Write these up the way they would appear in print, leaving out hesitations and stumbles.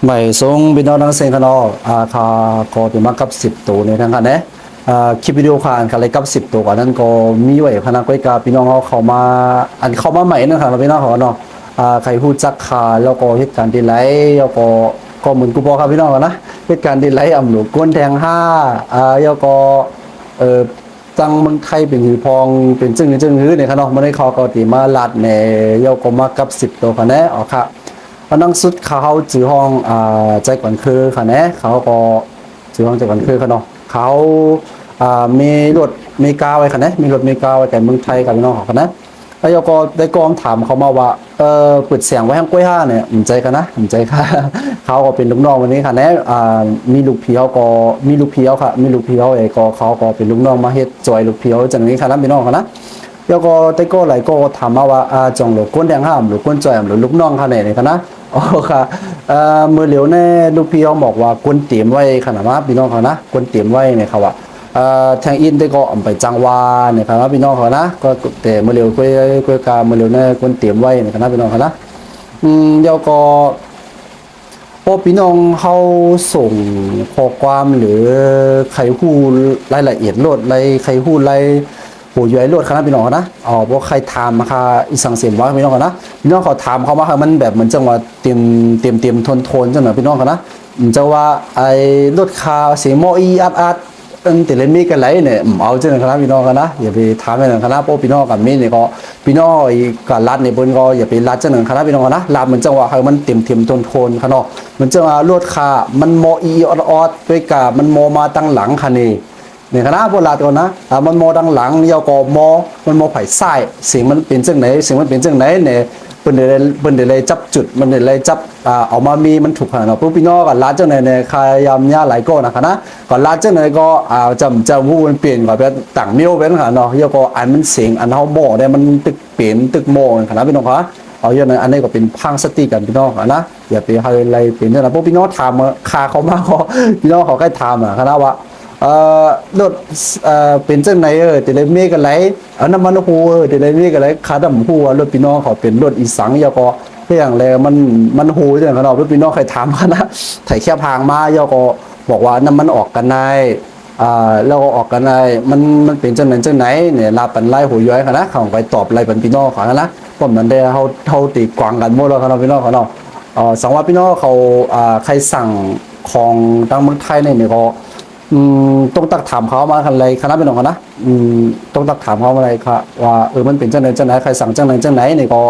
ใหม่ทรงพี่น้องทั้งเซนกันอคาก็เป็นมากับ10 ตัวในทั้งกันนะคลิปวิดีโอผ่านกันเลยกับ10 ตัวก่อนนั้นก็มีไว้พนักไว้กับพี่น้องเขามาอันเข้ามาใหม่นะครับพี่น้องเขาเนาะใครพูดจักขาแล้วก็เหตุการณ์ดีไลแล้วก็เหมือนกูบอกครับพี่น้องกันนะเหตุการณ์ดีไลอ่ำหลวงก้นแทงห้าแล้วก็จังเมืองไทยเป็นหือพองเป็นจึงหือเนี่ยครับเนาะไม่ได้คอก็ตีมาลัดเนี่ยแล้วก็มากับ10 ตัวกันนะอ๋อค่ะพนังสุดเขาจือห้องใจก่อนคือค่ะนะเขาก็จือห้องใจก่อนคือเขาเนาะเขามีรถเมกาไว้ค่ะนะมีรถเมกาไว้แต่เมืองไทยกับพี่น้องเขาค่ะนะแล้วก็ได้กองถามเขามาว่าเปิดเสียงไว้ข้างกล้วยห้าเนี่ยผมใจกันนะผมใจค่ะเขาก็เป็นลูกน้องวันนี้ค่ะนะมีลูกเพียวก็มีลูกเพียวค่ะมีลูกเพียวก็เขาก็เป็นลูกน้องมาเฮ็ดจอยลูกเพียวจังนี้ค่ะนะพี่น้องค่ะนะแล้วก็ได้ก็หลายก็ถามมาว่าจองหรือก้นแดงห้ามหรือก้นจอยหรือลูกน้องค่ะเนี่ยค่ะนะอ๋อค่ะมือเหลียวแน่ลูกพี่เขาบอกว่าก้นเตรียมไว้ขนาดว่าพี่น้องเขานะก้นเตรียมไว้เนี่ยครับว่าทางอินได้ก็อำไปจังหวาเนี่ยครับว่าพี่น้องเขานะก็แต่มือเหลียวคุยกามือเหลียวแน่ก้นเตรียมไว้เนี่ยครับพี่น้องเขานะเดี๋ยวก็พอพี่น้องเขาส่งข้อความหรือใครพูดรายละเอียดโลดอะไรใครพูดอะไรโหอยู่ไอ้โลดคณะพี่น้องนะเพราะใครถามมาค่ะอีสังเสียมว่าพี่น้องนะพี่น้องเขาถามเขามาค่ะมันแบบเหมือนจังหวะเตรียมทนจังหวะพี่น้องนะจะว่าไอ้รถคาเสียงโมอีอัดแต่เล่นมีกันไรเนี่ยเอาจังคณะพี่น้องกันนะอย่าไปถามในคณะพวกพี่น้องกับมีเนี่ยก็พี่น้องกับรัดในบนก็อย่าไปรัดจังคณะพี่น้องนะรัดเหมือนจังหวะคือมันเตรียมทนขนาดเหมือนจังหวะรถคามันโมอีอดด้วยกามันโมมาตั้งหลังคันนี้เนี่ยคณะโบราณตัวนะมันโมดังหลังยาวก็โมมันโมไผ่ไส้เสียงมันเป็นจังไหนเสียงมันเป็นจังไหนเนี่ยเป็นเดเลยจับจุดมันเดเลยจับออกมามีมันถูกขนาดปุ๊บพี่น้องก็ลาดจังไหนเนี่ยขยำยาหลายก้อนนะก็ลาดจังไหนก็จำหูมันเปลี่ยนก็เป็นต่างเมียวเป็นขนาดเนาะยาวก็อันมันเสียงอันเขาโมเนี่ยมันตึกเปลี่ยนตึกโมขนาดพี่น้องคะเอาอย่างนั้นอันนี้ก็เป็นพังสติกันพี่น้องนะอย่าไปอะไรเป็นเรื่องนะพวกพี่น้องถามคาเขามาเขาพี่น้องเขาใกล้ถามคณะว่ารถเป็นจังไหนแต่เลยมีกันไหลน้ำมันหูแต่เลยมีกันไหลคาดำหูรถพี่น้องเขาเป็นรถอีสังยาก็เพียงเลยมันหูจังขนาดรถพี่น้องใครถามนะถ่ายแค่พางมายาก็บอกว่าน้ำมันออกกันในเราออกกันในมันเป็นจังไหนเนี่ยลาปันไล่หูย้อยนะเขาไปตอบไล่ปันพี่น้องเขานะผมนั้นได้เขาตีกวางกันหมดแล้วครับพี่น้องเขาเนาะสังว่าพี่น้องเขาใครสั่งของทางเมืองไทยเนี่ยก็ต้องตักถามเขามาอะไรคณะเป็นของนะต้องตักถามเขาอะไรค่ะว่ามันเป็นจังไหนใครสั่งจังไหนนี่ก็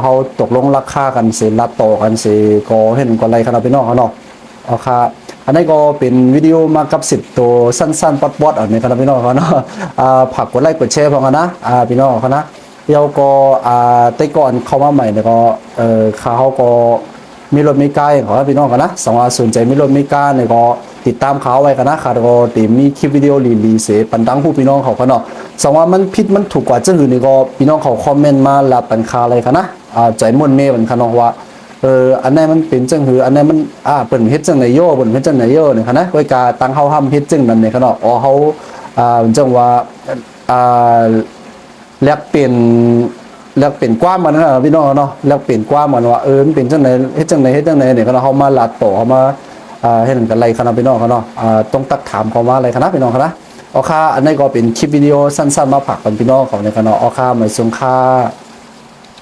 เขาตกลงราคากันเสียรับต่อกันเสียก็เห็นก็อะไรคณะเป็นน้องเขาเนาะเอาค่ะอันนี้ก็เป็นวิดีโอมากับ10 ตัวสั้นๆป๊อดๆในคณะพี่น้องเขาเนาะผักกดไลค์กดแชร์พอกันนะพี่น้องเขานะเดี๋ยวก็แต่ก่อนเข้ามาใหม่เนี่ยก็เขาก็มีรถมีก้าของพี่น้องกันนะสองสนใจมีรถมีก้าเนี่ยก็ติดตามเขาไว้กันนะค่ะแล้วก็ตีมีคลิปวิดีโอรีเสปันดังผู้พี่น้องเขากันเนาะสองว่ามันผิดมันถูกกว่าจังอื่นนี่ก็พี่น้องเขาคอมเมนต์มาลับปันคาอะไรกันนะใจม่วนเมย์ปันคันว่าอันนี้มันเป็นจังหืออันนี้มันเปิ่นเฮ็ดจังไหนโย่เปิ่นเฮ็ดจังไหนโย่เนี่ยค่ะนะก็การตั้งเฮาห้ำเฮ็ดจังนั้นเนี่ยค่ะเนาะเขาจังว่าแลกเปลี่ยนกว้างมันนะพี่น้องเนาะแลกเปลี่ยนกว้างมันว่ามันเป็นจังไหนเฮ็ดจังไหนเนี่ยเขามาลัดต่อเขามาเห็นกันอะไรคณะพี่น้องเขาเนาะต้องตักถามเขาว่าอะไรคณะพี่น้องเขานะเอาค่าอันนี้ก็เป็นคลิปวิดีโอสั้นๆมาผักกันพี่น้องเขาในคณะเอาค่าไม่สูงค่า